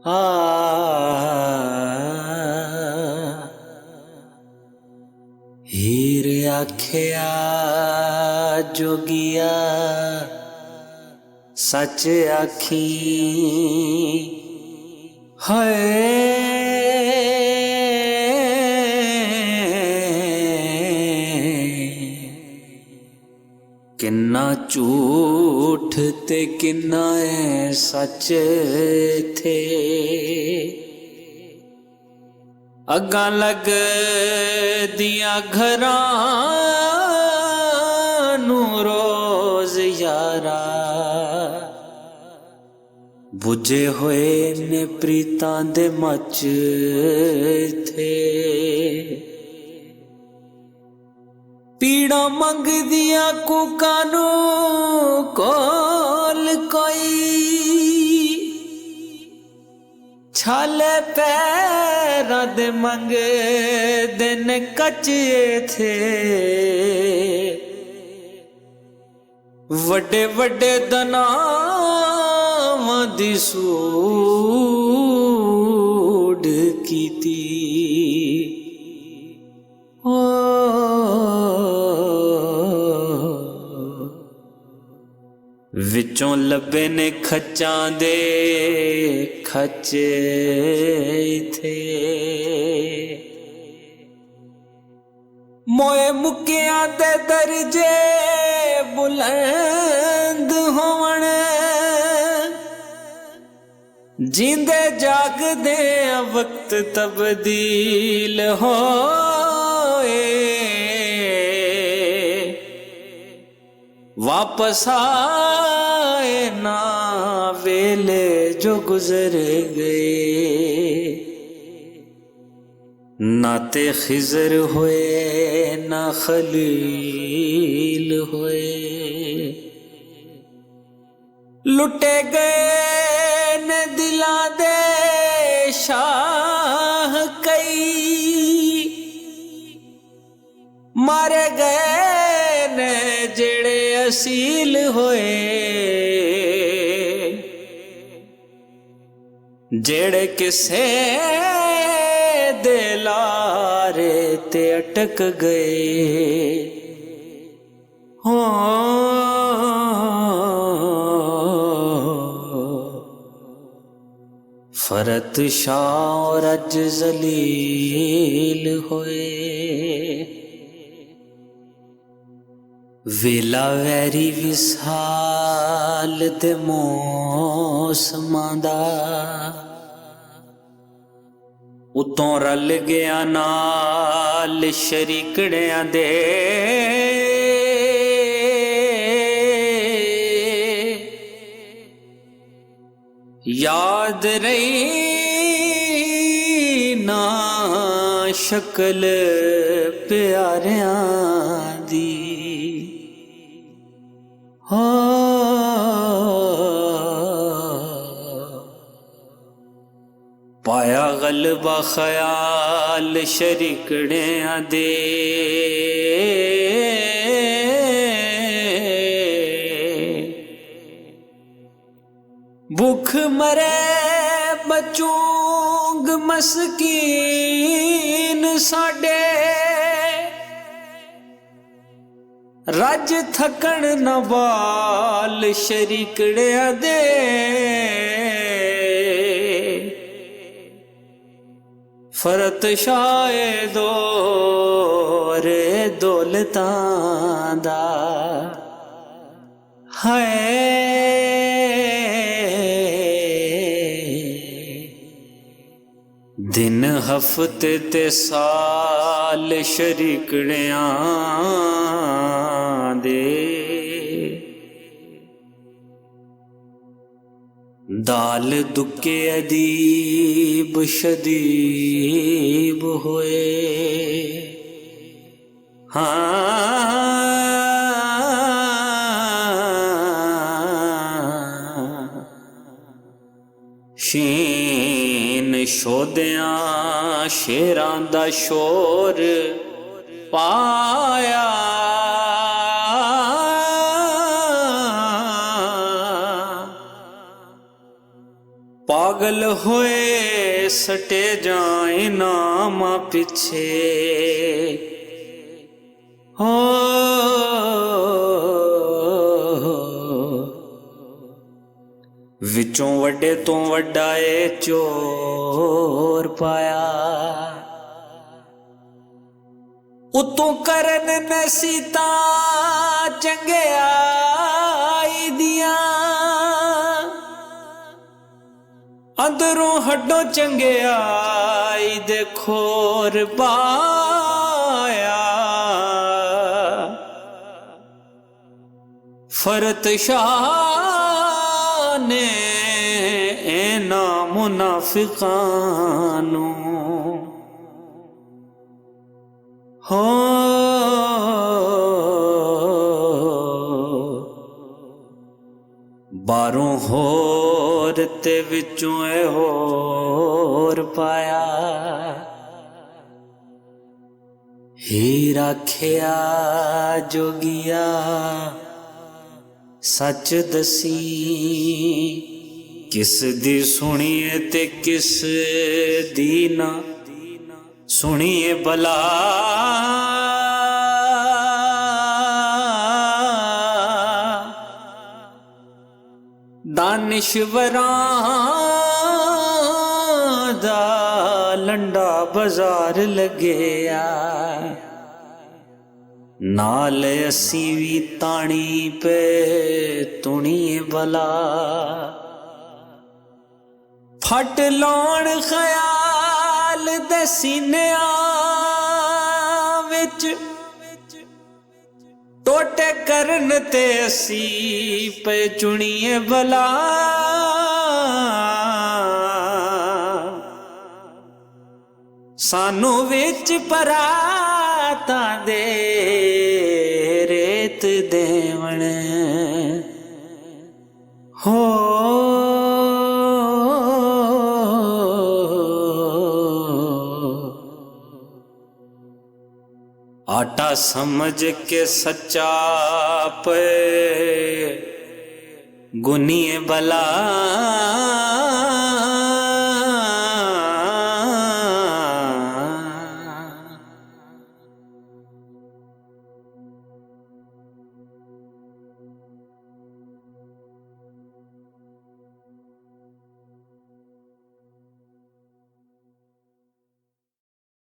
आ हीर आख्या जोगिया सच आखी किन्ना झूठ ते किन्ना सच थे अग्गा लग दिया घरां नू रोज यारा बुझे होए ने प्रीतां दे मच थे पीड़ा मंग दिया कुकानू कोल कोई छाले पैरा दे मंग दिन कच्चे थे वड्डे वड्डे दनावां दी सूड कीती विचों लब्बे ने खच्चां दे खच्चे थे मोए मुकियां दे दर्जे बुलंद होवण जींदे जागदे वक्त तब्दील होए वापस आए ना वेले जो गुजर गए नाते खिजर हुए ना खलील हुए लुटे गए ने दिला दे शाह कई मारे गए ने जेड़े असील होए जेड़े किसे दे लारे ते अटक गए हो फरत शाह और अज जलील होए वेला वैरी विसाल दे मौसमां दा उतों रल गया नाल शरीकड़ियां दे याद रही ना शक्ल प्यारियां दी हो पाया गलबा ख्याल शरीकड़ियां दे भूख मरे बचूंग मस्कीन साडे रज थकन नवाल शरीकड़ियां दे फरत शायदो रे दौलतां दा है दिन हफ्ते ते साल शरीकड़ियां दे दाल दुके अदीब शदीब होए शीन शोदियां शेरां दा शोर पाया पागल पागल होए सटे जाए नामा पीछे हो विचों वड्डे तो वड्डा ए चोर पाया उतों करन नसीता चंगियाई दिया अंदरों हड्डों चंगियाई दे खोर पाया फरत शाह ने एना मुनाफिकानू हो बारों होर ते विचों ए होर पाया हीरा खिया जोगिया सच दसी किस दी सुनिए ते किस दी ना सुनिए भला दानिशवरां दा लंडा बाजार लगेया नाल असी भी तानी पे तुणिए भला फट लाण ख्याल दे सीनिया विच टोटे करन ते असी पे चुनिए भला सानू विच परातां दे रेत देवण हो आटा समझ के सच्चा पे गुनिए भला